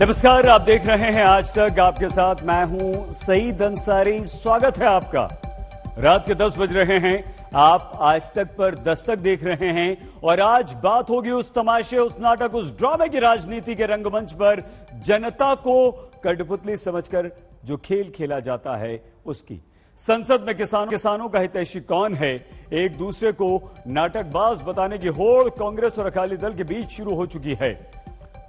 नमस्कार, आप देख रहे हैं आज तक। आपके साथ मैं हूं सईद अंसारी। स्वागत है आपका। रात के 10 बज रहे हैं। आप आज तक पर दस्तक देख रहे हैं और आज बात होगी उस तमाशे, उस नाटक, उस ड्रामे की राजनीति के रंगमंच पर जनता को कठपुतली समझकर जो खेल खेला जाता है उसकी। संसद में किसानों का हितैषी कौन है, एक दूसरे को नाटकबाज बताने की होड़ कांग्रेस और अकाली दल के बीच शुरू हो चुकी है।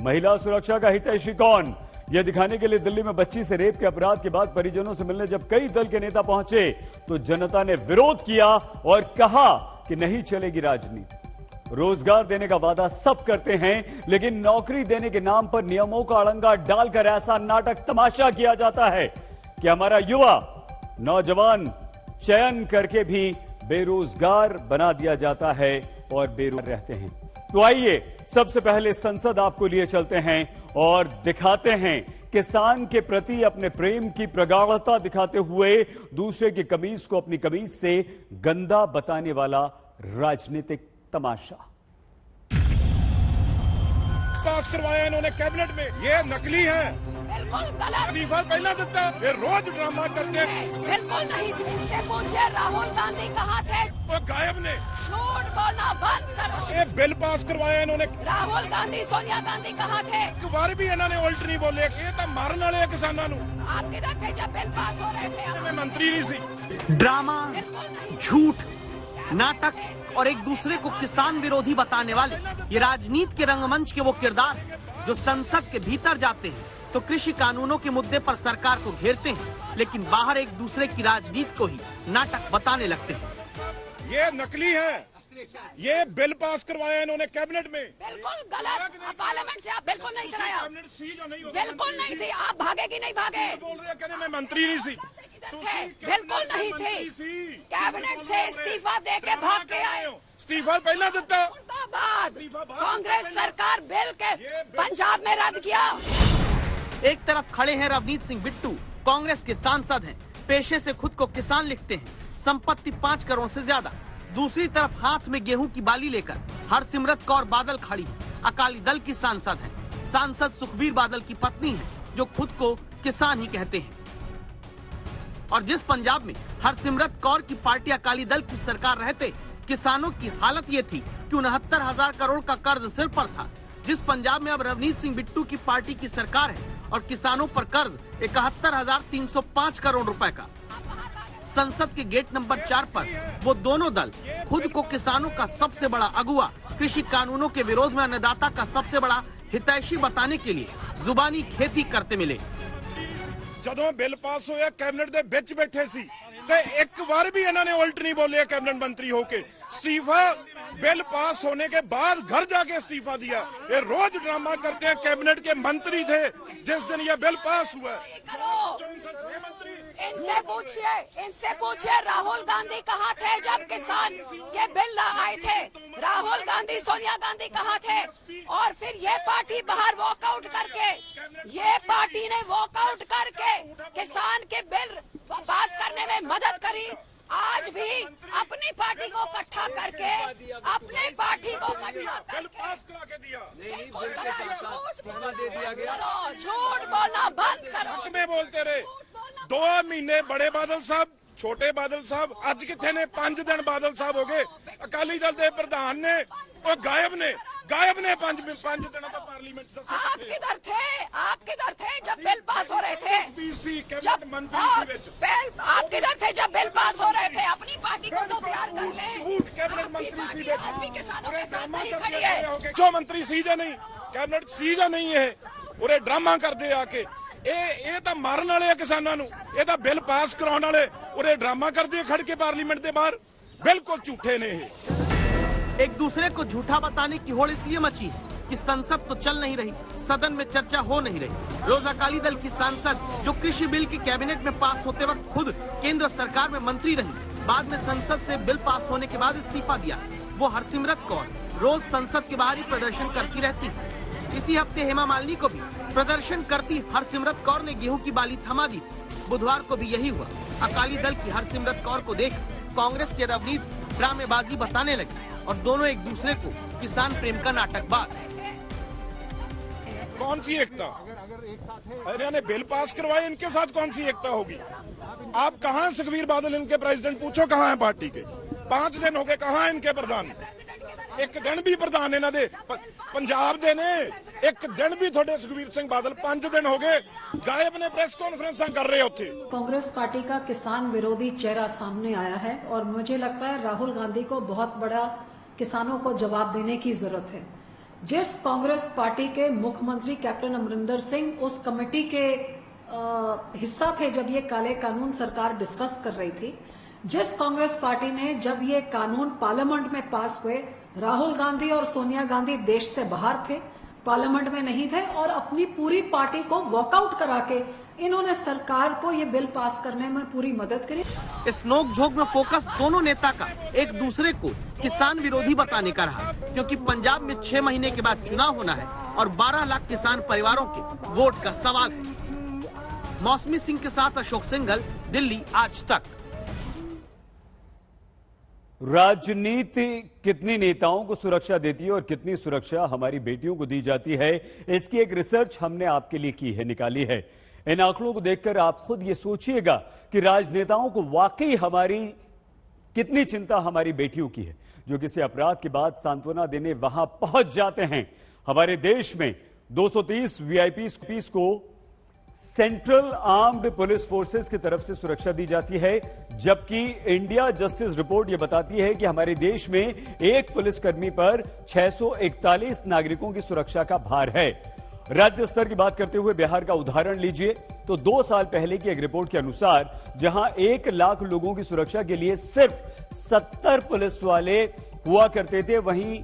महिला सुरक्षा का हितैषी कौन, यह दिखाने के लिए दिल्ली में बच्ची से रेप के अपराध के बाद परिजनों से मिलने जब कई दल के नेता पहुंचे तो जनता ने विरोध किया और कहा कि नहीं चलेगी राजनीति। रोजगार देने का वादा सब करते हैं, लेकिन नौकरी देने के नाम पर नियमों का अड़ंगा डालकर ऐसा नाटक तमाशा किया जाता है कि हमारा युवा नौजवान चयन करके भी बेरोजगार बना दिया जाता है और बेरोजगार रहते हैं। तो आइए सबसे पहले संसद आपको लिए चलते हैं और दिखाते हैं किसान के प्रति अपने प्रेम की प्रगाढ़ता दिखाते हुए दूसरे की कमीज को अपनी कमीज से गंदा बताने वाला राजनीतिक तमाशा। पास करवाया इन्होंने कैबिनेट में, ये नकली है, बिल्कुल गलत। इस्तीफा पहला देता है, ये रोज ड्रामा करते हैं। बिल्कुल नहीं। इनसे पूछिए राहुल गांधी कहाँ थे? वो गायब ने। झूठ बोलना बंद करो। ये बिल पास करवाया इन्होंने। राहुल गांधी, सोनिया गांधी कहाँ थे? एक बार भी इन्होंने उल्ट नहीं बोले। ये तो मारने वाले किसानों नू। आप किधर थे जब बिल पास हो रहे थे? मैं मंत्री नहीं सी। ड्रामा, झूठ, नाटक और एक दूसरे को किसान विरोधी बताने वाले ये राजनीति के रंगमंच के वो किरदार जो संसद के भीतर जाते हैं तो कृषि कानूनों के मुद्दे पर सरकार को घेरते हैं, लेकिन बाहर एक दूसरे की राजनीति को ही नाटक बताने लगते हैं। ये नकली है, ये बिल पास करवाया इन्होंने कैबिनेट में। बिल्कुल गलत। पार्लियामेंट से आप बिल्कुल नहीं कराया। कैबिनेट सीज नहीं होता। बिल्कुल नहीं थी। आप भागे कि नहीं भागे? बोल रहे कहने मैं मंत्री नहीं सी। थे बिल्कुल नहीं थे। कैबिनेट से इस्तीफा दे के भाग के आए। इस्तीफा पहला देता। बाद कांग्रेस सरकार बिल के पंजाब में रद्द किया। एक तरफ खड़े हैं रवनीत सिंह बिट्टू, कांग्रेस के सांसद हैं, पेशे से खुद को किसान लिखते हैं, संपत्ति 5 करोड़ से ज्यादा। दूसरी तरफ हाथ में गेहूं की बाली लेकर हरसिमरत कौर बादल खड़ी है, अकाली दल की सांसद है। सांसद सुखबीर बादल की पत्नी है जो खुद को किसान ही कहते हैं। और जिस पंजाब में हरसिमरत कौर की पार्टी अकाली दल की सरकार रहते किसानों की हालत ये थी कि 69,000 करोड़ का कर्ज सिर पर था। जिस पंजाब में अब रवनीत सिंह बिट्टू की पार्टी की सरकार है और किसानों पर कर्ज 71,305 करोड़ रुपए का। संसद के गेट नंबर 4 पर वो दोनों दल खुद को किसानों का सबसे बड़ा अगुआ, कृषि कानूनों के विरोध में अन्नदाता का सबसे बड़ा हितैषी बताने के लिए जुबानी खेती करते मिले। ਜਦੋਂ बिल पास होया कैबिनेट दे विच बैठे सी ते एक बार भी इन्होंने उल्ट नहीं बोले। कैबिनेट मंत्री होके इस्तीफा बिल पास होने के बाद घर जाके इस्तीफा दिया। ये रोज ड्रामा करते हैं। कैबिनेट के मंत्री थे जिस दिन ये बिल पास हुआ। इनसे पूछिए राहुल गांधी कहाँ थे जब किसान के बिल आए थे? राहुल गांधी, सोनिया गांधी कहाँ थे? और फिर ये पार्टी बाहर वॉकआउट करके, ये पार्टी ने वॉकआउट करके किसान के बिल पास करने में मदद करी। आज भी अपनी पार्टी को इकट्ठा करके, अपने पार्टी को इकट्ठा करके झूठ बोलना बंद करो। में बोलते रहे 2 महीने बड़े बादल साहब, छोटे बादल साहब, अज किथे ने 5 दिन बादल साहब हो गए। अकाली दल के प्रधान ने और गायब ने 5 दिनों का पार्लियामेंट। आप किधर थे? आप किधर थे जब बिल पास हो रहे थे? जब मंत्री आप किधर थे जब बिल पास हो रहे थे? अपनी पार्टी को तो प्यार कर ले। कैबिनेट मंत्री आज भी किसानों के साथ नहीं खड़ी है। जो मंत्री सीजा नहीं, कैबिनेट सीजा नहीं है, उरे ड्रामा कर दे आके। ਇਹ ਤਾਂ ਮਾਰਨ ਵਾਲੇ ਆ ਕਿਸਾਨਾਂ ਨੂੰ, ਇਹ ਤਾਂ ਬਿੱਲ ਪਾਸ ਕਰਾਉਣ ਵਾਲੇ ਉਰੇ ड्रामा करते हैं खड़ के पार्लियामेंट के बाहर। बिल्कुल झूठे ने। एक दूसरे को झूठा बताने की होड़ इसलिए मची है कि संसद तो चल नहीं रही, सदन में चर्चा हो नहीं रही। रोज अकाली दल की सांसद जो कृषि बिल की कैबिनेट में पास होते वक्त खुद केंद्र सरकार में मंत्री रही, बाद में संसद से बिल पास होने के बाद इस्तीफा दिया। वो हरसिमरत कौर रोज संसद के बाहर ही प्रदर्शन करती रहती है। इसी हफ्ते हेमा मालिनी को भी प्रदर्शन करती हरसिमरत कौर ने गेहूं की बाली थमा दी थी। बुधवार को भी यही हुआ। अकाली दल की हरसिमरत कौर को देख कांग्रेस के रवनीत ड्रामेबाजी बताने लगे और दोनों एक दूसरे को किसान प्रेम का नाटक बात। कौन सी एकता? अरे ने बिल पास करवाए, इनके साथ कौन सी एकता होगी? आप कहाँ सुखबीर बादल इनके प्रेसिडेंट, पूछो कहाँ है पार्टी के? 5 दिन हो गए, कहाँ इनके प्रधान? एक दिन भी प्रधान इन्हों दे पंजाब दे ने, एक दिन भी थोड़े सुखबीर सिंह बादल 5 दिन हो गए गायब ने, प्रेस कॉन्फ्रेंस कर रहे होते। कांग्रेस पार्टी का किसान विरोधी चेहरा सामने आया है और मुझे लगता है राहुल गांधी को बहुत बड़ा किसानों को जवाब देने की जरूरत है। जिस कांग्रेस पार्टी के मुख्यमंत्री कैप्टन अमरिंदर सिंह उस कमेटी के हिस्सा थे जब ये काले कानून सरकार डिस्कस कर रही थी, जिस कांग्रेस पार्टी ने जब ये कानून पार्लियामेंट में पास हुए, राहुल गांधी और सोनिया गांधी देश से बाहर थे, पार्लियामेंट में नहीं थे और अपनी पूरी पार्टी को वॉकआउट करा के इन्होंने सरकार को ये बिल पास करने में पूरी मदद करी। इस नोकझोंक में फोकस दोनों नेता का एक दूसरे को किसान विरोधी बताने का रहा, क्योंकि पंजाब में 6 महीने के बाद चुनाव होना है और 12 लाख किसान परिवारों के वोट का सवाल है। मौसमी सिंह के साथ अशोक सिंघल, दिल्ली आज तक। राजनीति कितनी नेताओं को सुरक्षा देती है और कितनी सुरक्षा हमारी बेटियों को दी जाती है, इसकी एक रिसर्च हमने आपके लिए की है, निकाली है। इन आंकड़ों को देखकर आप खुद ये सोचिएगा कि राजनेताओं को वाकई हमारी कितनी चिंता हमारी बेटियों की है, जो किसी अपराध के बाद सांत्वना देने वहां पहुंच जाते हैं। हमारे देश में 230 वीआईपीज को सेंट्रल आर्म्ड पुलिस फोर्सेस की तरफ से सुरक्षा दी जाती है, जबकि इंडिया जस्टिस रिपोर्ट यह बताती है कि हमारे देश में एक पुलिसकर्मी पर 641 नागरिकों की सुरक्षा का भार है। राज्य स्तर की बात करते हुए बिहार का उदाहरण लीजिए तो 2 साल पहले की एक रिपोर्ट के अनुसार जहां 1 लाख लोगों की सुरक्षा के लिए सिर्फ 70 पुलिस वाले हुआ करते थे, वहीं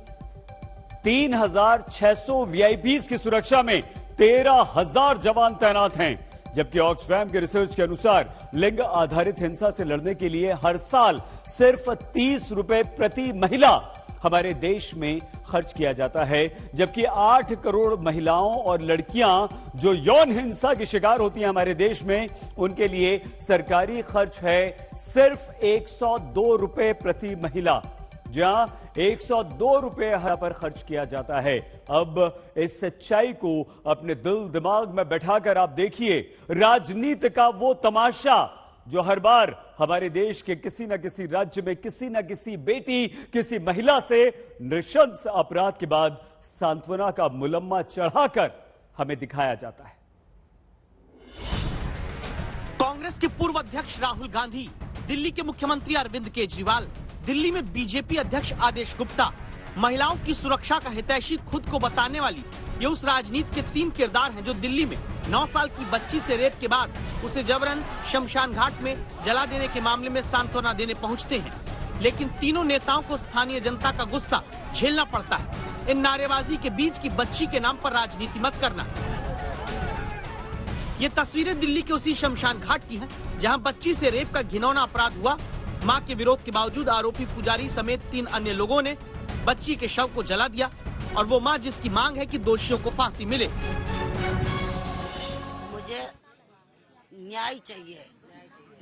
3600 वीआईपीज की सुरक्षा में 13,000 जवान तैनात हैं। जबकि ऑक्सफैम के रिसर्च के अनुसार लिंग आधारित हिंसा से लड़ने के लिए हर साल सिर्फ 30 रुपए प्रति महिला हमारे देश में खर्च किया जाता है, जबकि 8 करोड़ महिलाओं और लड़कियां जो यौन हिंसा की शिकार होती हैं हमारे देश में, उनके लिए सरकारी खर्च है सिर्फ 102 रुपए प्रति महिला, जहां 102 रुपए पर खर्च किया जाता है। अब इस सच्चाई को अपने दिल दिमाग में बैठाकर आप देखिए, राजनीति का वो तमाशा जो हर बार हमारे देश के किसी न किसी राज्य में किसी न किसी बेटी, किसी महिला से नृशंस अपराध के बाद सांत्वना का मुलम्मा चढ़ाकर हमें दिखाया जाता है। कांग्रेस के पूर्व अध्यक्ष राहुल गांधी, दिल्ली के मुख्यमंत्री अरविंद केजरीवाल, दिल्ली में बीजेपी अध्यक्ष आदेश गुप्ता, महिलाओं की सुरक्षा का हितैषी खुद को बताने वाली ये उस राजनीति के 3 किरदार हैं जो दिल्ली में 9 साल की बच्ची से रेप के बाद उसे जबरन शमशान घाट में जला देने के मामले में सांत्वना देने पहुंचते हैं। लेकिन तीनों नेताओं को स्थानीय जनता का गुस्सा झेलना पड़ता है। इन नारेबाजी के बीच की बच्ची के नाम पर राजनीति मत करना। ये तस्वीरें दिल्ली के उसी शमशान घाट की हैं, जहां बच्ची से रेप का घिनौना अपराध हुआ। मां के विरोध के बावजूद आरोपी पुजारी समेत 3 अन्य लोगों ने बच्ची के शव को जला दिया और वो मां जिसकी मांग है कि दोषियों को फांसी मिले। मुझे न्याय चाहिए,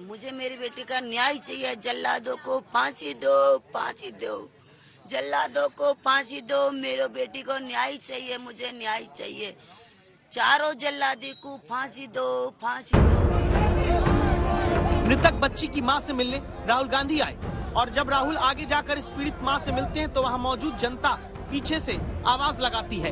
मुझे मेरी बेटी का न्याय चाहिए। जल्लादों को फांसी दो, फांसी दो, जल्लादों को फांसी दो, मेरे बेटी को न्याय चाहिए, मुझे न्याय चाहिए। चारों जल्लादी को फांसी दो, फांसी दो। मृतक बच्ची की मां से मिलने राहुल गांधी आए और जब राहुल आगे जाकर इस पीड़ित मां से मिलते हैं तो वहां मौजूद जनता पीछे से आवाज लगाती है।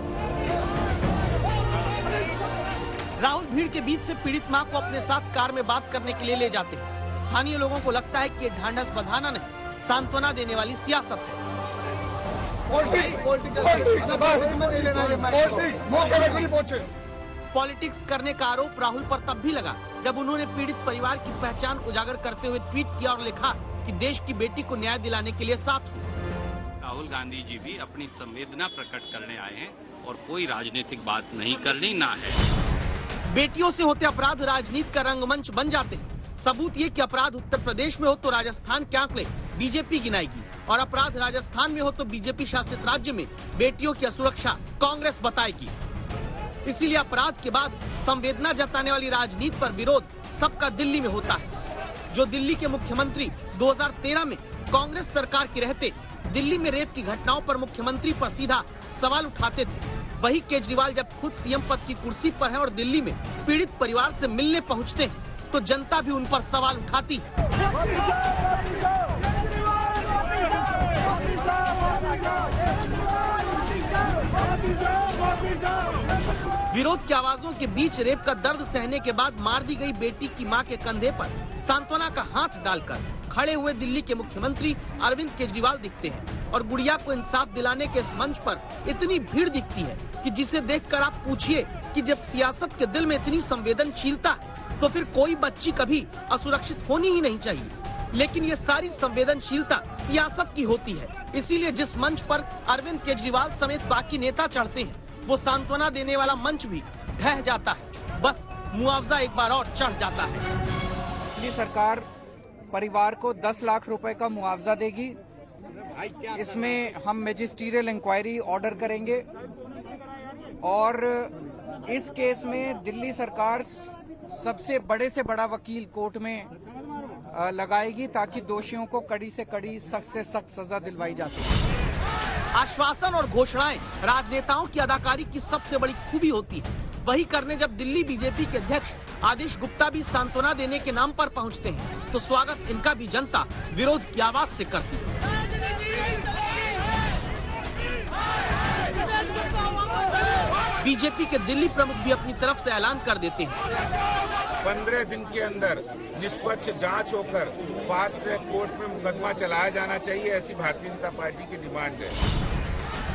राहुल भीड़ के बीच से पीड़ित मां को अपने साथ कार में बात करने के लिए ले जाते हैं। स्थानीय लोगों को लगता है कि ये ढांढस बंधाना नहीं, सांत्वना देने वाली सियासत है। पॉलिटिक्स करने का आरोप राहुल पर तब भी लगा जब उन्होंने पीड़ित परिवार की पहचान उजागर करते हुए ट्वीट किया और लिखा कि देश की बेटी को न्याय दिलाने के लिए साथ हूं। राहुल गांधी जी भी अपनी संवेदना प्रकट करने आए हैं और कोई राजनीतिक बात नहीं करनी ना है। बेटियों से होते अपराध राजनीति का रंगमंच बन जाते हैं। सबूत ये कि अपराध उत्तर प्रदेश में हो तो राजस्थान के आंकड़े बीजेपी गिनाएगी और अपराध राजस्थान में हो तो बीजेपी शासित राज्य में बेटियों की असुरक्षा कांग्रेस बताएगी। इसीलिए अपराध के बाद संवेदना जताने वाली राजनीति पर विरोध सबका दिल्ली में होता है। जो दिल्ली के मुख्यमंत्री 2013 में कांग्रेस सरकार के रहते दिल्ली में रेप की घटनाओं पर मुख्यमंत्री पर सीधा सवाल उठाते थे, वही केजरीवाल जब खुद सीएम पद की कुर्सी पर है और दिल्ली में पीड़ित परिवार से मिलने पहुंचते हैं तो जनता भी उन पर सवाल उठाती है। विरोध की आवाजों के बीच रेप का दर्द सहने के बाद मार दी गई बेटी की मां के कंधे पर सांत्वना का हाथ डालकर खड़े हुए दिल्ली के मुख्यमंत्री अरविंद केजरीवाल दिखते हैं और गुड़िया को इंसाफ दिलाने के इस मंच पर इतनी भीड़ दिखती है कि जिसे देखकर आप पूछिए कि जब सियासत के दिल में इतनी संवेदनशीलता है तो फिर कोई बच्ची कभी असुरक्षित होनी ही नहीं चाहिए। लेकिन ये सारी संवेदनशीलता सियासत की होती है, इसीलिए जिस मंच पर अरविंद केजरीवाल समेत बाकी नेता चढ़ते हैं वो सांत्वना देने वाला मंच भी ढह जाता है, बस मुआवजा एक बार और चढ़ जाता है। दिल्ली सरकार परिवार को 10 लाख रुपए का मुआवजा देगी। इसमें हम मैजिस्ट्रियल इंक्वायरी ऑर्डर करेंगे और इस केस में दिल्ली सरकार सबसे बड़े से बड़ा वकील कोर्ट में लगाएगी ताकि दोषियों को कड़ी से कड़ी, सख्त से सख्त सजा दिलवाई जा सके। आश्वासन और घोषणाएं राजनेताओं की अदाकारी की सबसे बड़ी खूबी होती है। वही करने जब दिल्ली बीजेपी के अध्यक्ष आदिश गुप्ता भी सांत्वना देने के नाम पर पहुंचते हैं तो स्वागत इनका भी जनता विरोध की आवाज से करती है। बीजेपी के दिल्ली प्रमुख भी अपनी तरफ से ऐलान कर देते हैं 15 दिन के अंदर निष्पक्ष जांच होकर फास्ट ट्रैक कोर्ट में मुकदमा चलाया जाना चाहिए, ऐसी भारतीय जनता पार्टी की डिमांड है।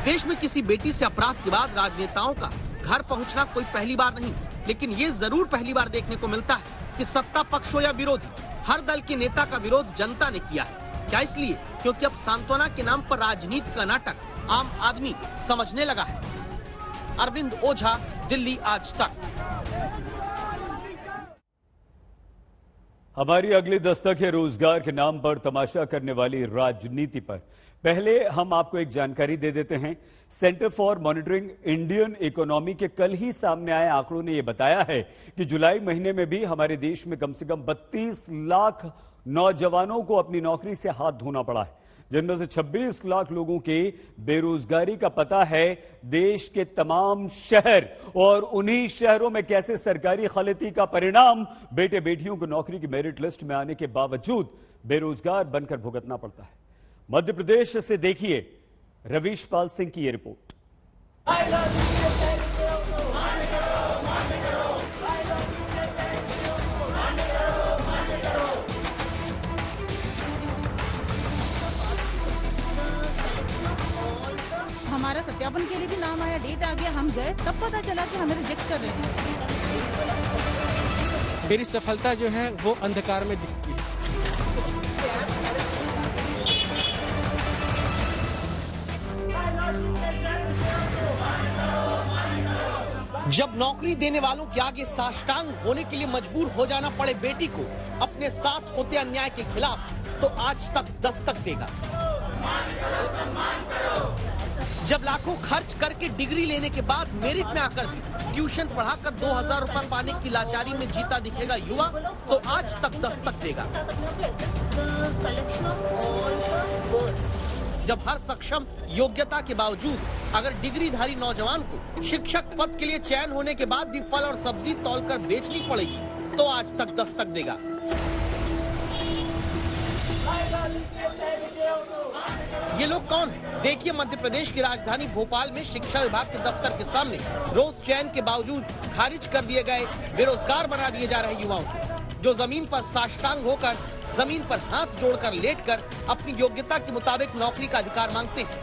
देश में किसी बेटी से अपराध के बाद राजनेताओं का घर पहुंचना कोई पहली बार नहीं, लेकिन ये जरूर पहली बार देखने को मिलता है कि सत्ता पक्ष हो या विरोधी, हर दल के नेता का विरोध जनता ने किया है। क्या इसलिए क्योंकि अब सांत्वना के नाम पर राजनीति का नाटक आम आदमी समझने लगा है। अरविंद ओझा, दिल्ली आज तक। हमारी अगली दस्तक है रोजगार के नाम पर तमाशा करने वाली राजनीति पर। पहले हम आपको एक जानकारी दे देते हैं। Centre for monitoring Indian economy के कल ही सामने आए आंकड़ों ने यह बताया है कि जुलाई महीने में भी हमारे देश में कम से कम 32 लाख नौजवानों को अपनी नौकरी से हाथ धोना पड़ा है, जिनमें से 26 लाख लोगों के बेरोजगारी का पता है देश के तमाम शहर, और उन्हीं शहरों में कैसे सरकारी खलती का परिणाम बेटे बेटियों को नौकरी की मेरिट लिस्ट में आने के बावजूद बेरोजगार बनकर भुगतना पड़ता है। मध्य प्रदेश से देखिए रवीश पाल सिंह की यह रिपोर्ट। हमारा सत्यापन के लिए भी नाम आया, डेट आ गया, हम गए, तब पता चला कि हमें रिजेक्ट कर रहे हैं। मेरी सफलता जो है वो अंधकार में दिखती है। जब नौकरी देने वालों के आगे साष्टांग होने के लिए मजबूर हो जाना पड़े बेटी को अपने साथ होते अन्याय के खिलाफ, तो आज तक दस्तक देगा। जब लाखों खर्च करके डिग्री लेने के बाद मेरिट में आकर भी ट्यूशन पढ़ाकर 2000 रुपए पाने की लाचारी में जीता दिखेगा युवा, तो आज तक दस्तक देगा। जब हर सक्षम योग्यता के बावजूद अगर डिग्रीधारी नौजवान को शिक्षक पद के लिए चयन होने के बाद भी फल और सब्जी तौलकर बेचनी पड़ेगी, तो आज तक दस्तक देगा। ये लोग कौन हैं? देखिए, मध्य प्रदेश की राजधानी भोपाल में शिक्षा विभाग के दफ्तर के सामने रोज चयन के बावजूद खारिज कर दिए गए, बेरोजगार बना दिए जा रहे युवाओं को, जो जमीन पर साष्टांग होकर, जमीन पर हाथ जोड़कर लेटकर अपनी योग्यता के मुताबिक नौकरी का अधिकार मांगते हैं।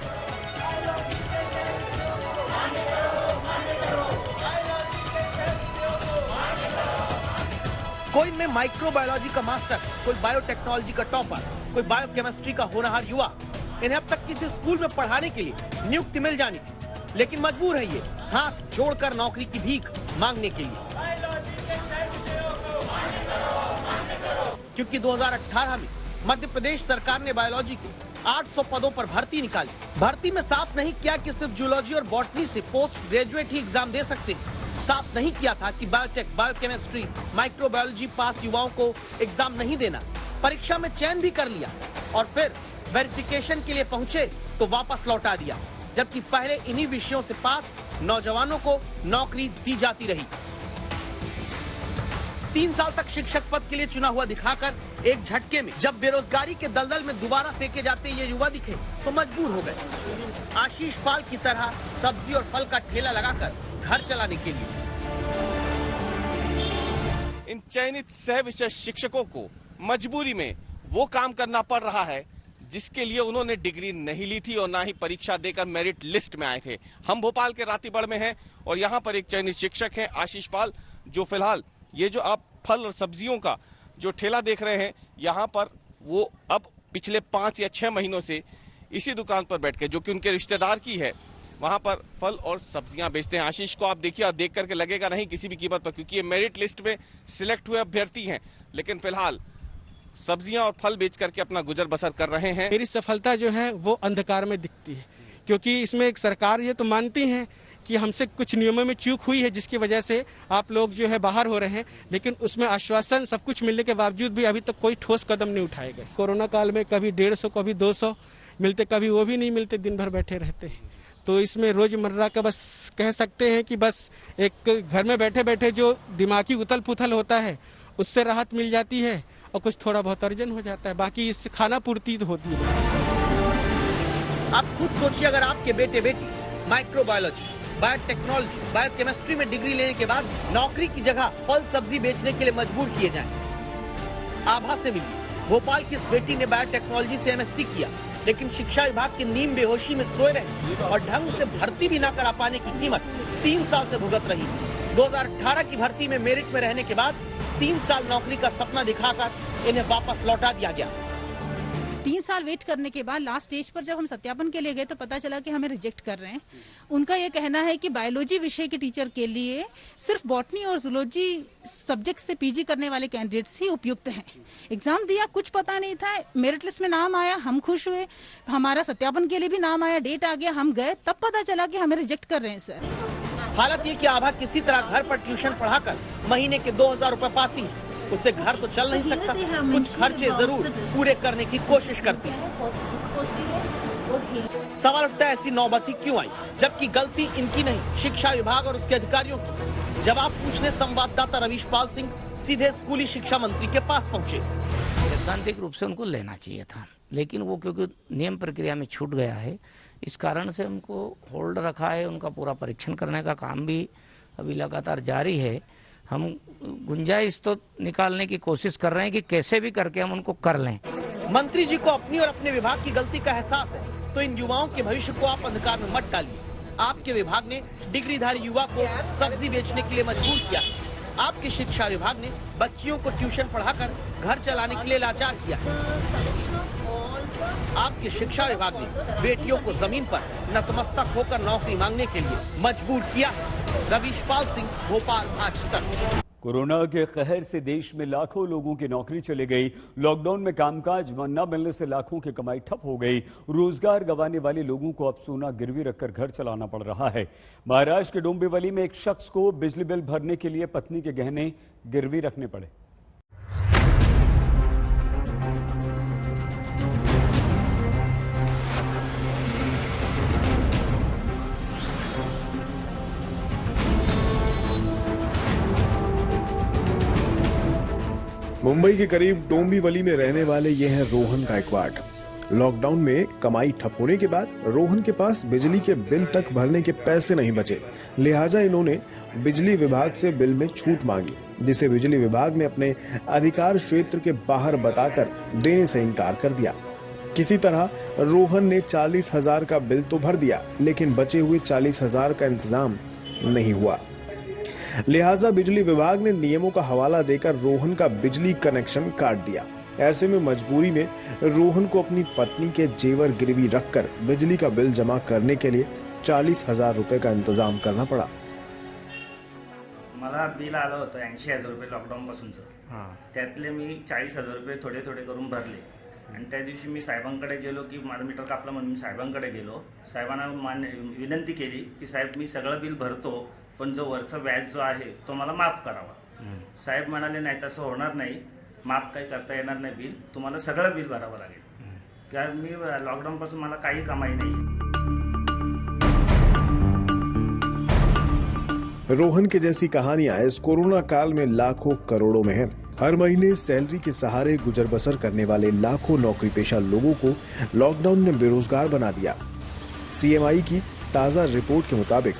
कोई में माइक्रोबायोलॉजी का मास्टर, कोई बायोटेक्नोलॉजी का टॉपर, कोई बायोकेमिस्ट्री का होनहार युवा। इन्हें अब तक किसी स्कूल में पढ़ाने के लिए नियुक्ति मिल जानी थी, लेकिन मजबूर है ये हाथ जोड़कर नौकरी की भीख मांगने के लिए, क्योंकि 2018 में मध्य प्रदेश सरकार ने बायोलॉजी के 800 पदों पर भर्ती निकाली। भर्ती में साफ नहीं किया कि सिर्फ जूलॉजी और बॉटनी से पोस्ट ग्रेजुएट ही एग्जाम दे सकते हैं। साफ नहीं किया था कि बायोटेक, बायोकेमिस्ट्री, माइक्रोबायोलॉजी पास युवाओं को एग्जाम नहीं देना। परीक्षा में चयन भी कर लिया और फिर वेरिफिकेशन के लिए पहुंचे तो वापस लौटा दिया, जबकि पहले इन्हीं विषयों से पास नौजवानों को नौकरी दी जाती रही। 3 साल तक शिक्षक पद के लिए चुना हुआ दिखाकर एक झटके में जब बेरोजगारी के दलदल में दोबारा फेंके जाते ये युवा दिखे तो मजबूर हो गए आशीष पाल की तरह सब्जी और फल का ठेला लगाकर घर चलाने के लिए। इन चयनित सह विषय शिक्षकों को मजबूरी में वो काम करना पड़ रहा है जिसके लिए उन्होंने डिग्री नहीं ली थी और ना ही परीक्षा देकर मेरिट लिस्ट में आए थे। हम भोपाल के रातीबड़ में हैं और यहाँ पर एक चयनित शिक्षक हैं आशीष पाल, जो फिलहाल ये जो आप फल और सब्जियों का जो ठेला देख रहे हैं यहाँ पर वो अब पिछले 5 या 6 महीनों से इसी दुकान पर बैठ के, जो कि उनके रिश्तेदार की है, वहां पर फल और सब्जियां बेचते हैं। आशीष को आप देखिए और देख करके लगेगा नहीं किसी भी कीमत पर, क्योंकि ये मेरिट लिस्ट में सिलेक्ट हुए अभ्यर्थी हैं, लेकिन फिलहाल सब्जियां और फल बेच करके अपना गुजर बसर कर रहे हैं। मेरी सफलता जो है वो अंधकार में दिखती है, क्योंकि इसमें एक सरकार ये तो मानती है कि हमसे कुछ नियमों में चूक हुई है जिसकी वजह से आप लोग जो है बाहर हो रहे हैं, लेकिन उसमें आश्वासन सब कुछ मिलने के बावजूद भी अभी तक कोई ठोस कदम नहीं उठाए गए। कोरोना काल में कभी 150 कभी 200 मिलते, कभी वो भी नहीं मिलते, दिन भर बैठे रहते हैं। तो इसमें रोजमर्रा का बस कह सकते हैं कि बस एक घर में बैठे बैठे जो दिमागी उथल पुथल होता है उससे राहत मिल जाती है और कुछ थोड़ा बहुत अर्जन हो जाता है, बाकी इससे खाना पूर्ति होती है। आप खुद सोचिए, अगर आपके बेटे बेटी माइक्रोबायोलॉजी, बायोटेक्नोलॉजी, बायोकेमिस्ट्री में डिग्री लेने के बाद नौकरी की जगह फल सब्जी बेचने के लिए मजबूर किए जाएं। आभा से मिली भोपाल की इस बेटी ने बायोटेक्नोलॉजी से MSc किया, लेकिन शिक्षा विभाग की नीम बेहोशी में सोए रहे और ढंग से भर्ती भी न करा पाने की कीमत 3 साल से भुगत रही। 2018 की भर्ती में मेरिट में रहने के बाद 3 साल नौकरी का सपना दिखाकर इन्हें वापस लौटा दिया गया। 3 साल वेट करने के बाद लास्ट स्टेज पर जब हम सत्यापन के लिए गए तो पता चला कि हमें रिजेक्ट कर रहे हैं। उनका ये कहना है कि बायोलॉजी विषय के टीचर के लिए सिर्फ बॉटनी और जूलॉजी सब्जेक्ट से PG करने वाले कैंडिडेट्स ही उपयुक्त हैं। एग्जाम दिया, कुछ पता नहीं था, मेरिट लिस्ट में नाम आया, हम खुश हुए, हमारा सत्यापन के लिए भी नाम आया, डेट आ गया, हम गए, तब पता चला कि हमें रिजेक्ट कर रहे हैं सर। हालत ये कि आभा किसी तरह घर पर ट्यूशन पढ़ाकर महीने के 2000 रुपए पाती है। उससे घर तो चल नहीं सकता, कुछ खर्चे जरूर पूरे करने की कोशिश करती है। सवाल उठता है ऐसी नौबत ही क्यों आई, जबकि गलती इनकी नहीं, शिक्षा विभाग और उसके अधिकारियों की। जवाब पूछने संवाददाता रवीश पाल सिंह सीधे स्कूली शिक्षा मंत्री के पास पहुंचे। सैद्धांतिक रूप से उनको लेना चाहिए था, लेकिन वो क्योंकि नियम प्रक्रिया में छूट गया है, इस कारण से उनको होल्ड रखा है। उनका पूरा परीक्षण करने का काम भी अभी लगातार जारी है। हम गुंजाइश तो निकालने की कोशिश कर रहे हैं कि कैसे भी करके हम उनको कर लें। मंत्री जी को अपनी और अपने विभाग की गलती का एहसास है, तो इन युवाओं के भविष्य को आप अंधकार में मत डालिए। आपके विभाग ने डिग्रीधारी युवा को सब्जी बेचने के लिए मजबूर किया। आपके शिक्षा विभाग ने बच्चियों को ट्यूशन पढ़ाकर घर चलाने के लिए लाचार किया। आपके शिक्षा विभाग ने बेटियों को जमीन पर नतमस्तक होकर नौकरी मांगने के लिए मजबूर किया। रवीश पाल सिंह, भोपाल, आज तक। कोरोना के कहर से देश में लाखों लोगों की नौकरी चली गई। लॉकडाउन में कामकाज न मिलने से लाखों की कमाई ठप हो गई। रोजगार गंवाने वाले लोगों को अब सोना गिरवी रखकर घर चलाना पड़ रहा है। महाराष्ट्र के डोंबिवली में एक शख्स को बिजली बिल भरने के लिए पत्नी के गहने गिरवी रखने पड़े। मुंबई के करीब डोंबिवली में रहने वाले ये हैं रोहन गायकवाड़। लॉकडाउन में कमाई ठप होने के बाद रोहन के पास बिजली के बिल तक भरने के पैसे नहीं बचे, लिहाजा इन्होंने बिजली विभाग से बिल में छूट मांगी, जिसे बिजली विभाग ने अपने अधिकार क्षेत्र के बाहर बताकर देने से इनकार कर दिया। किसी तरह रोहन ने 40,000 का बिल तो भर दिया, लेकिन बचे हुए 40,000 का इंतजाम नहीं हुआ। लिहाजा बिजली विभाग ने नियमों का हवाला देकर रोहन का बिजली कनेक्शन काट दिया। ऐसे में मजबूरी में रोहन को अपनी पत्नी के जेवर गिरवी रखकर बिजली का बिल जमा करने के लिए 40,000 रुपए का इंतजाम करना पड़ा। मला बिल आलं होतं 80,000 रुपये लॉकडाऊन पासूनचं, त्यातले मी 40,000 रुपये थोडे थोडे करून भरले आणि त्या दिवशी मी साहेबांकडे गेलो की माझं मीटर कापलं म्हणून मी साहेबांकडे गेलो। साहेबांना विनंती केली की साहेब मी सगळं बिल भरतो, पण जो वरचा व्याज जो आहे तो मला माफ करावा। साहेब म्हणाले नाही, तसं होणार नाही, माफ काही करता येणार नाही बिल, तुम्हाला सगळं बिल भरावं लागेल, कारण मी लॉकडाऊन पासून मला काही कमाई नाही। रोहन के जैसी कहानियां इस कोरोना काल में लाखों करोड़ों में हैं। हर महीने सैलरी के सहारे गुजर बसर करने वाले लाखों नौकरी पेशा लोगों को लॉकडाउन ने बेरोजगार बना दिया। सीएमआई की ताजा रिपोर्ट के मुताबिक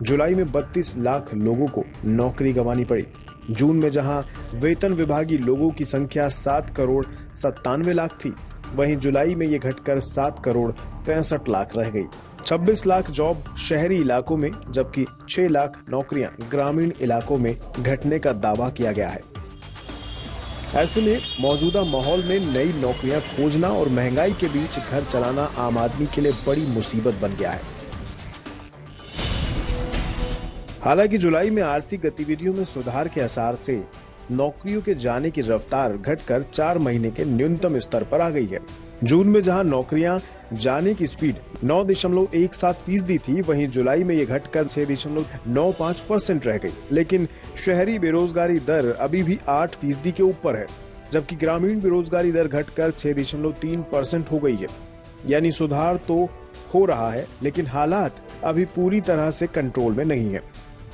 जुलाई में 32 लाख लोगों को नौकरी गंवानी पड़ी। जून में जहां वेतन विभागी लोगों की संख्या 7 करोड़ 97 लाख थी, वहीं जुलाई में ये घटकर 7 करोड़ 65 लाख रह गई। 26 लाख जॉब शहरी इलाकों में जबकि 6 लाख नौकरियां ग्रामीण इलाकों में घटने का दावा किया गया है। ऐसे में मौजूदा माहौल में नई नौकरियां खोजना और महंगाई के बीच घर चलाना आम आदमी के लिए बड़ी मुसीबत बन गया है। हालांकि जुलाई में आर्थिक गतिविधियों में सुधार के आसार से नौकरियों के जाने की रफ्तार घटकर 4 महीने के न्यूनतम स्तर पर आ गई है। जून में जहां नौकरियां जाने की स्पीड 9.17% थी, वहीं जुलाई में ये घटकर 6.95% रह गई। लेकिन शहरी बेरोजगारी दर अभी भी 8% के ऊपर है, जबकि ग्रामीण बेरोजगारी दर घटकर 6.3% हो गई है। यानी सुधार तो हो रहा है, लेकिन हालात अभी पूरी तरह से कंट्रोल में नहीं है।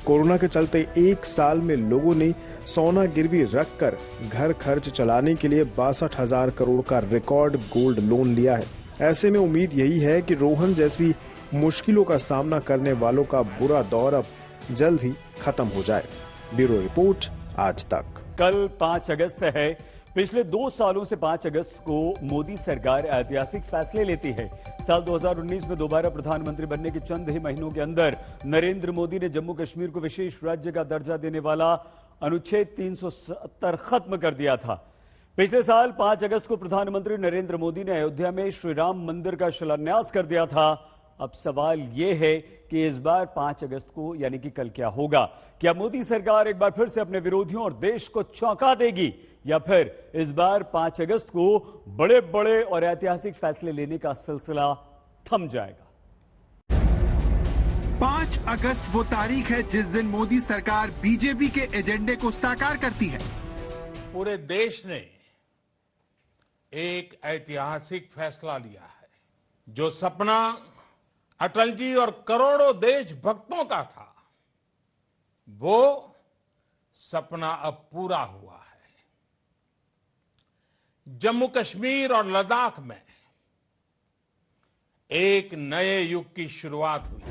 कोरोना के चलते 1 साल में लोगों ने सोना गिरवी रखकर घर खर्च चलाने के लिए 62,000 करोड़ का रिकॉर्ड गोल्ड लोन लिया है। ऐसे में उम्मीद यही है कि रोहन जैसी मुश्किलों का सामना करने वालों का बुरा दौर अब जल्द ही खत्म हो जाए। ब्यूरो रिपोर्ट, आज तक। कल 5 अगस्त है। पिछले 2 सालों से 5 अगस्त को मोदी सरकार ऐतिहासिक फैसले लेती है। साल 2019 में दोबारा प्रधानमंत्री बनने के चंद ही महीनों के अंदर नरेंद्र मोदी ने जम्मू कश्मीर को विशेष राज्य का दर्जा देने वाला अनुच्छेद 370 खत्म कर दिया था। पिछले साल 5 अगस्त को प्रधानमंत्री नरेंद्र मोदी ने अयोध्या में श्री राम मंदिर का शिलान्यास कर दिया था। अब सवाल यह है कि इस बार 5 अगस्त को यानी कि कल क्या होगा? क्या मोदी सरकार एक बार फिर से अपने विरोधियों और देश को चौंका देगी, या फिर इस बार 5 अगस्त को बड़े बड़े और ऐतिहासिक फैसले लेने का सिलसिला थम जाएगा? 5 अगस्त वो तारीख है जिस दिन मोदी सरकार बीजेपी के एजेंडे को साकार करती है। पूरे देश ने एक ऐतिहासिक फैसला लिया है। जो सपना अटल जी और करोड़ों देशभक्तों का था, वो सपना अब पूरा हुआ है। जम्मू कश्मीर और लद्दाख में एक नए युग की शुरुआत हुई।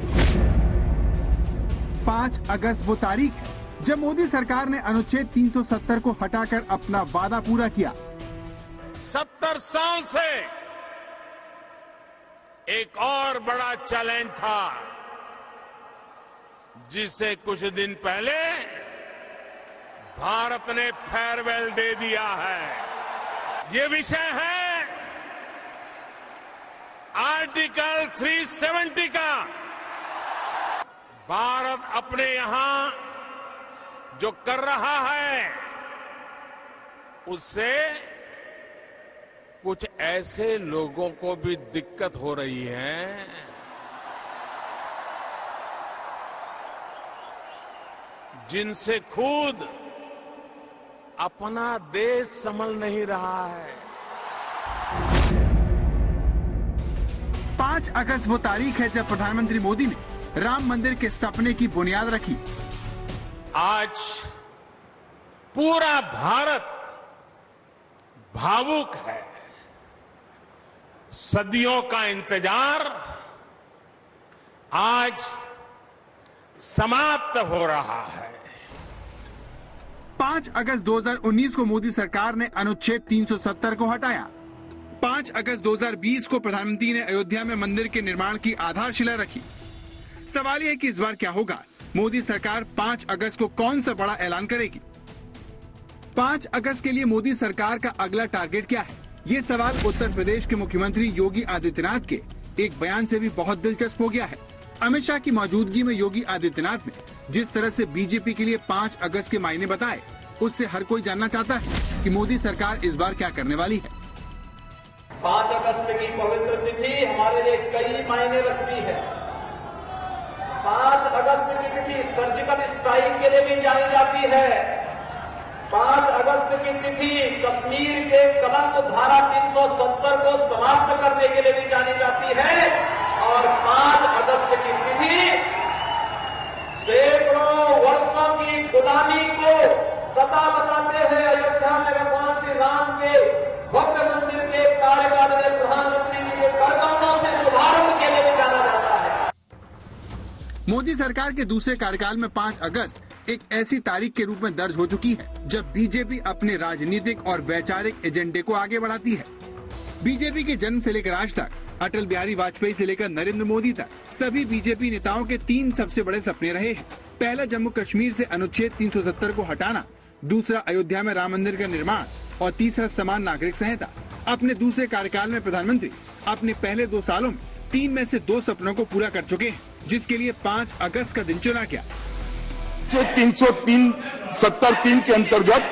5 अगस्त वो तारीख है जब मोदी सरकार ने अनुच्छेद 370 को हटाकर अपना वादा पूरा किया। 70 साल से एक और बड़ा चैलेंज था, जिसे कुछ दिन पहले भारत ने फेयरवेल दे दिया है। ये विषय है आर्टिकल 370 का। भारत अपने यहां जो कर रहा है, उससे कुछ ऐसे लोगों को भी दिक्कत हो रही है जिनसे खुद अपना देश संभल नहीं रहा है। 5 अगस्त वो तारीख है जब प्रधानमंत्री मोदी ने राम मंदिर के सपने की बुनियाद रखी। आज पूरा भारत भावुक है। सदियों का इंतजार आज समाप्त हो रहा है। 5 अगस्त 2019 को मोदी सरकार ने अनुच्छेद 370 को हटाया। 5 अगस्त 2020 को प्रधानमंत्री ने अयोध्या में मंदिर के निर्माण की आधारशिला रखी। सवाल यह है कि इस बार क्या होगा? मोदी सरकार 5 अगस्त को कौन सा बड़ा ऐलान करेगी? 5 अगस्त के लिए मोदी सरकार का अगला टारगेट क्या है? ये सवाल उत्तर प्रदेश के मुख्यमंत्री योगी आदित्यनाथ के एक बयान से भी बहुत दिलचस्प हो गया है। अमित शाह की मौजूदगी में योगी आदित्यनाथ ने जिस तरह से बीजेपी के लिए 5 अगस्त के मायने बताए, उससे हर कोई जानना चाहता है कि मोदी सरकार इस बार क्या करने वाली है। 5 अगस्त की पवित्र तिथि हमारे लिए कई मायने रखती है। 5 अगस्त की तिथि सर्जिकल स्ट्राइक के लिए भी जानी जाती है। 5 अगस्त की तिथि कश्मीर के कलंक धारा 370 को समाप्त करने के लिए भी जानी जाती है। और 5 अगस्त की तिथि सैकड़ों वर्षों की गुलामी को पता बताते हैं अयोध्या में भगवान श्री राम के भव्य मंदिर के कार्यकाल में प्रधानमंत्री जी के करकमलों से शुभारंभ के लिए जाना जाता है। मोदी सरकार के दूसरे कार्यकाल में 5 अगस्त एक ऐसी तारीख के रूप में दर्ज हो चुकी है जब बीजेपी अपने राजनीतिक और वैचारिक एजेंडे को आगे बढ़ाती है। बीजेपी के जन्म से लेकर आज तक अटल बिहारी वाजपेयी से लेकर नरेंद्र मोदी तक सभी बीजेपी नेताओं के 3 सबसे बड़े सपने रहे हैं। पहला जम्मू कश्मीर से अनुच्छेद 370 को हटाना, दूसरा अयोध्या में राम मंदिर का निर्माण और तीसरा समान नागरिक संहिता। अपने दूसरे कार्यकाल में प्रधानमंत्री अपने पहले 2 सालों में 3 में से 2 सपनों को पूरा कर चुके हैं, जिसके लिए 5 अगस्त का दिन चुना गया। 370 के अंतर्गत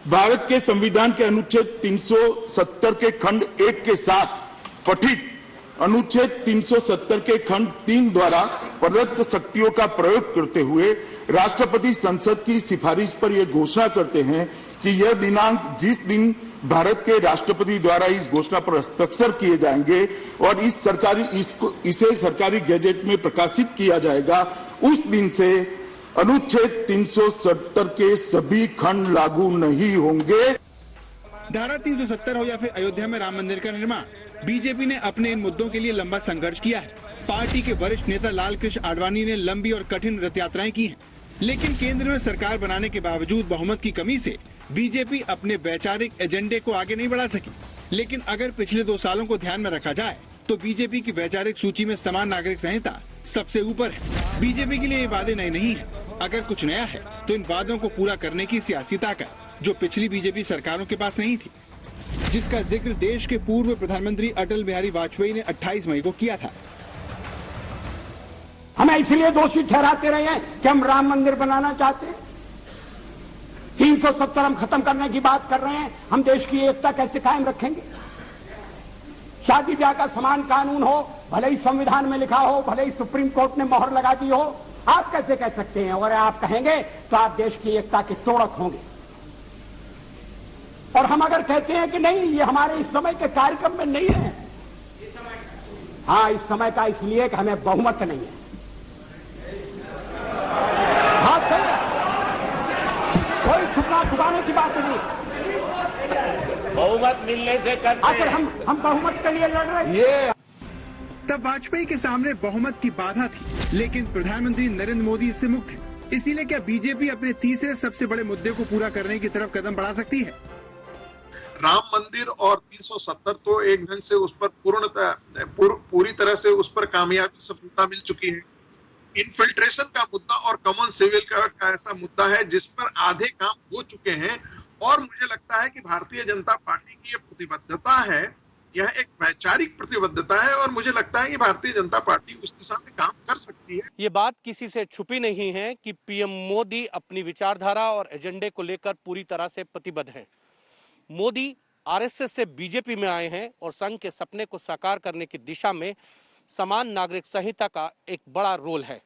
भारत के संविधान के अनुच्छेद 370 के खंड 1 के साथ पठित अनुच्छेद 370 के खंड 3 द्वारा प्रदत्त शक्तियों का प्रयोग करते हुए राष्ट्रपति संसद की सिफारिश पर यह घोषणा करते हैं कि यह दिनांक जिस दिन भारत के राष्ट्रपति द्वारा इस घोषणा पर हस्ताक्षर किए जाएंगे और इसे सरकारी गैजेट में प्रकाशित किया जाएगा, उस दिन से अनुच्छेद 370 के सभी खंड लागू नहीं होंगे। धारा 370 हो या फिर अयोध्या में राम मंदिर का निर्माण, बीजेपी ने अपने इन मुद्दों के लिए लंबा संघर्ष किया है। पार्टी के वरिष्ठ नेता लाल कृष्ण आडवाणी ने लंबी और कठिन रथ यात्राएं की हैं, लेकिन केंद्र में सरकार बनाने के बावजूद बहुमत की कमी से बीजेपी अपने वैचारिक एजेंडे को आगे नहीं बढ़ा सकी। लेकिन अगर पिछले 2 सालों को ध्यान में रखा जाए तो बीजेपी की वैचारिक सूची में समान नागरिक संहिता सबसे ऊपर है। बीजेपी के लिए ये वादे नए नहीं है। अगर कुछ नया है तो इन वादों को पूरा करने की सियासी ताकत, जो पिछली बीजेपी सरकारों के पास नहीं थी, जिसका जिक्र देश के पूर्व प्रधानमंत्री अटल बिहारी वाजपेयी ने 28 मई को किया था। हमें इसलिए दोषी ठहराते रहे हैं कि हम राम मंदिर बनाना चाहते हैं। 370 हम खत्म करने की बात कर रहे हैं। हम देश की एकता कैसे कायम रखेंगे? शादी ब्याह का समान कानून हो, भले ही संविधान में लिखा हो, भले ही सुप्रीम कोर्ट ने मोहर लगा दी हो, आप कैसे कह सकते हैं? और आप कहेंगे तो आप देश की एकता के तोड़क होंगे। और हम अगर कहते हैं कि नहीं, ये हमारे इस समय के कार्यक्रम में नहीं है, हाँ इस समय का इसलिए कि हमें बहुमत नहीं है। हाँ सही है, कोई छुपाने की बात नहीं। बहुमत मिलने से करते आखिर हम बहुमत के लिए लड़ रहे हैं। तब वाजपेयी के सामने बहुमत की बाधा थी, लेकिन प्रधानमंत्री नरेंद्र मोदी इससे मुक्त है। इसीलिए क्या बीजेपी अपने तीसरे सबसे बड़े मुद्दे को पूरा करने की तरफ कदम बढ़ा सकती है? राम मंदिर और 370 तो एक ढंग से उस पर पूरी तरह से उस पर कामयाबी सफलता मिल चुकी है। इन्फिल्ट्रेशन का मुद्दा और कॉमन सिविल का ऐसा मुद्दा है जिस पर आधे काम हो चुके हैं, और मुझे लगता है कि भारतीय जनता पार्टी की ये प्रतिबद्धता है, यह एक वैचारिक प्रतिबद्धता है, और मुझे लगता है कि भारतीय जनता पार्टी उस दिशा में काम कर सकती है। ये बात किसी से छुपी नहीं है कि पीएम मोदी अपनी विचारधारा और एजेंडे को लेकर पूरी तरह से प्रतिबद्ध हैं। मोदी आरएसएस से बीजेपी में आए हैं और संघ के सपने को साकार करने की दिशा में समान नागरिक संहिता का एक बड़ा रोल है।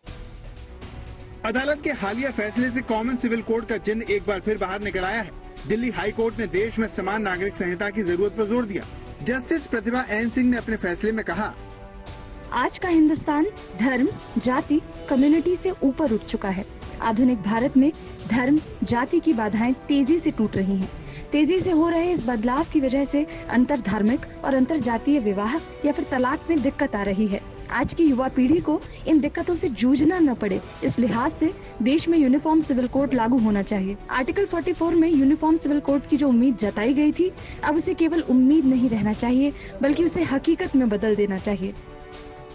अदालत के हालिया फैसले से कॉमन सिविल कोड का चिन्ह एक बार फिर बाहर निकल आया है। दिल्ली हाई कोर्ट ने देश में समान नागरिक संहिता की जरूरत पर जोर दिया। जस्टिस प्रतिभा एन सिंह ने अपने फैसले में कहा, आज का हिंदुस्तान धर्म, जाति, कम्युनिटी से ऊपर उठ चुका है। आधुनिक भारत में धर्म, जाति की बाधाएं तेजी से टूट रही हैं। तेजी से हो रहे इस बदलाव की वजह से अंतर धार्मिक और अंतर जातीय विवाह या फिर तलाक में दिक्कत आ रही है। आज की युवा पीढ़ी को इन दिक्कतों से जूझना न पड़े, इस लिहाज से देश में यूनिफॉर्म सिविल कोड लागू होना चाहिए। आर्टिकल 44 में यूनिफॉर्म सिविल कोड की जो उम्मीद जताई गई थी, अब उसे केवल उम्मीद नहीं रहना चाहिए, बल्कि उसे हकीकत में बदल देना चाहिए।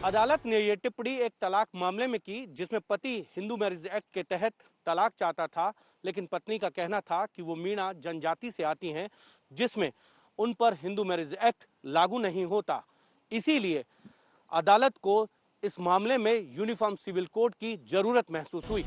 अदालत ने ये टिप्पणी एक तलाक मामले में की जिसमें पति हिंदू मैरिज एक्ट के तहत तलाक चाहता था, लेकिन पत्नी का कहना था कि वो मीणा जनजाति से आती हैं, जिसमें उन पर हिंदू मैरिज एक्ट लागू नहीं होता। इसीलिए अदालत को इस मामले में यूनिफॉर्म सिविल कोड की जरूरत महसूस हुई।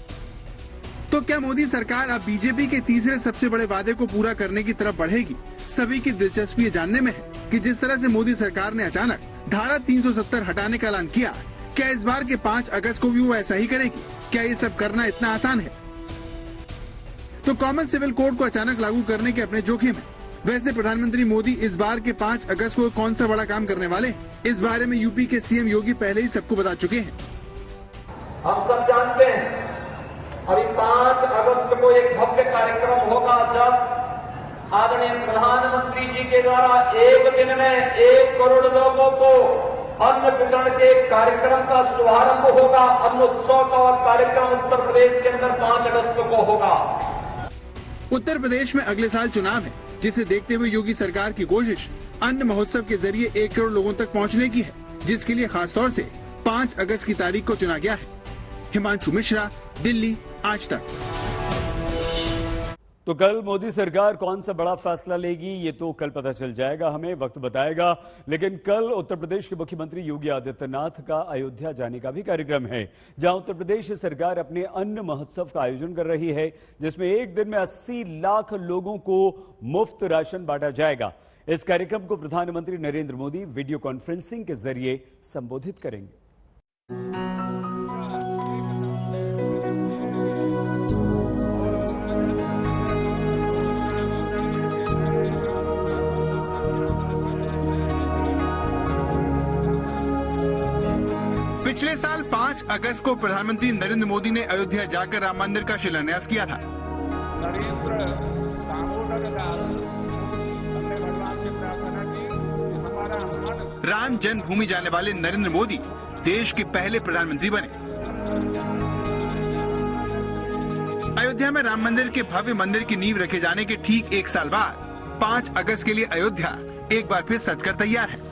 तो क्या मोदी सरकार अब बीजेपी के तीसरे सबसे बड़े वादे को पूरा करने की तरफ बढ़ेगी? सभी की दिलचस्पी ये जानने में है कि जिस तरह से मोदी सरकार ने अचानक धारा 370 हटाने का ऐलान किया, क्या इस बार के 5 अगस्त को भी वो ऐसा ही करेगी? क्या ये सब करना इतना आसान है? तो कॉमन सिविल कोड को अचानक लागू करने के अपने जोखिम है। वैसे प्रधानमंत्री मोदी इस बार के 5 अगस्त को कौन सा बड़ा काम करने वाले हैं, इस बारे में यूपी के सीएम योगी पहले ही सबको बता चुके हैं। हम सब जानते हैं अभी 5 अगस्त को एक भव्य कार्यक्रम होगा जब आदरणीय प्रधानमंत्री जी के द्वारा एक दिन में 1 करोड़ लोगों को अन्न वितरण के कार्यक्रम का शुभारंभ होगा। अन्न उत्सव का कार्यक्रम उत्तर प्रदेश के अंदर 5 अगस्त को होगा। उत्तर प्रदेश में अगले साल चुनाव है, जिसे देखते हुए योगी सरकार की कोशिश अन्न महोत्सव के जरिए 1 करोड़ लोगों तक पहुंचने की है, जिसके लिए खास तौर से 5 अगस्त की तारीख को चुना गया है। हिमांशु मिश्रा, दिल्ली, आज तक। तो कल मोदी सरकार कौन सा बड़ा फैसला लेगी, ये तो कल पता चल जाएगा, हमें वक्त बताएगा। लेकिन कल उत्तर प्रदेश के मुख्यमंत्री योगी आदित्यनाथ का अयोध्या जाने का भी कार्यक्रम है, जहां उत्तर प्रदेश सरकार अपने अन्न महोत्सव का आयोजन कर रही है, जिसमें एक दिन में 80 लाख लोगों को मुफ्त राशन बांटा जाएगा। इस कार्यक्रम को प्रधानमंत्री नरेंद्र मोदी वीडियो कॉन्फ्रेंसिंग के जरिए संबोधित करेंगे। पिछले साल 5 अगस्त को प्रधानमंत्री नरेंद्र मोदी ने अयोध्या जाकर राम मंदिर का शिलान्यास किया था। राम जन्मभूमि जाने वाले नरेंद्र मोदी देश के पहले प्रधानमंत्री बने। अयोध्या में राम मंदिर के भव्य मंदिर की नींव रखे जाने के ठीक 1 साल बाद 5 अगस्त के लिए अयोध्या एक बार फिर सजकर तैयार है।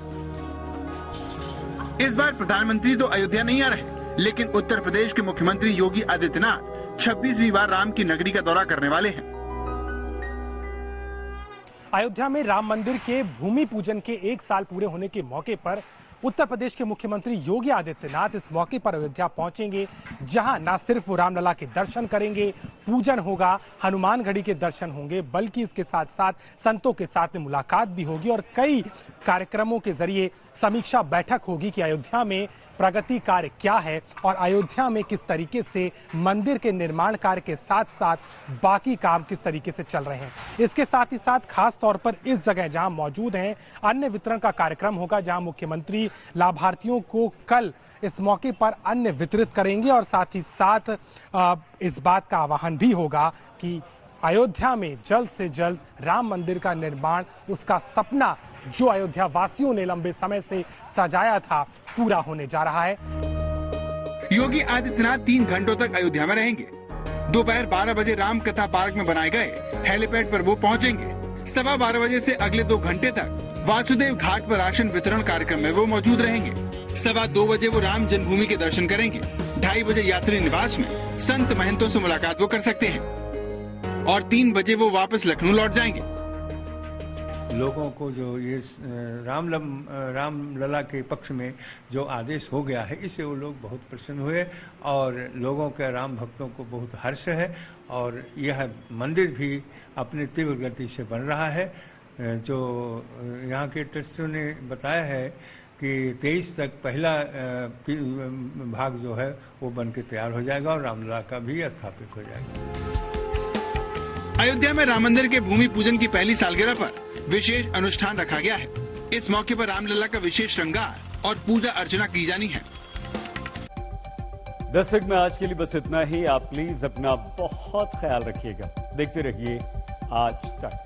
इस बार प्रधानमंत्री तो अयोध्या नहीं आ रहे, लेकिन उत्तर प्रदेश के मुख्यमंत्री योगी आदित्यनाथ 26वीं बार राम की नगरी का दौरा करने वाले हैं। अयोध्या में राम मंदिर के भूमि पूजन के 1 साल पूरे होने के मौके पर उत्तर प्रदेश के मुख्यमंत्री योगी आदित्यनाथ इस मौके पर अयोध्या पहुंचेंगे, जहां न सिर्फ वो रामलला के दर्शन करेंगे, पूजन होगा, हनुमान गढ़ी के दर्शन होंगे, बल्कि इसके साथ साथ संतों के साथ में मुलाकात भी होगी और कई कार्यक्रमों के जरिए समीक्षा बैठक होगी कि अयोध्या में प्रगति कार्य क्या है और अयोध्या में किस तरीके से मंदिर के निर्माण कार्य के साथ साथ बाकी काम किस तरीके से चल रहे हैं। इसके साथ ही साथ खास तौर पर इस जगह जहां मौजूद हैं, अन्न वितरण का कार्यक्रम होगा, जहां मुख्यमंत्री लाभार्थियों को कल इस मौके पर अन्न वितरित करेंगे और साथ ही साथ इस बात का आह्वान भी होगा कि अयोध्या में जल्द से जल्द राम मंदिर का निर्माण, उसका सपना जो अयोध्या वासियों ने लंबे समय से सजाया था, पूरा होने जा रहा है। योगी आदित्यनाथ 3 घंटों तक अयोध्या में रहेंगे। दोपहर 12 बजे राम कथा पार्क में बनाए गए हेलीपैड पर वो पहुंचेंगे। 12:15 बजे से अगले 2 घंटे तक वासुदेव घाट पर राशन वितरण कार्यक्रम में वो मौजूद रहेंगे। 2:15 बजे वो राम जन्मभूमि के दर्शन करेंगे। 2:30 बजे यात्री निवास में संत महंतों से मुलाकात वो कर सकते हैं और 3 बजे वो वापस लखनऊ लौट जाएंगे। लोगों को जो ये रामलला के पक्ष में जो आदेश हो गया है, इससे वो लोग बहुत प्रसन्न हुए और लोगों के राम भक्तों को बहुत हर्ष है और यह मंदिर भी अपनी तीव्र गति से बन रहा है। जो यहाँ के ट्रस्टियों ने बताया है कि 23 तक पहला भाग जो है वो बन के तैयार हो जाएगा और रामलला का भी स्थापित हो जाएगा। अयोध्या में राम मंदिर के भूमि पूजन की पहली सालगिरह पर विशेष अनुष्ठान रखा गया है। इस मौके पर रामलला का विशेष श्रृंगार और पूजा अर्चना की जानी है। दस्तक में आज के लिए बस इतना ही। आप प्लीज अपना बहुत ख्याल रखिएगा। देखते रहिए आज तक।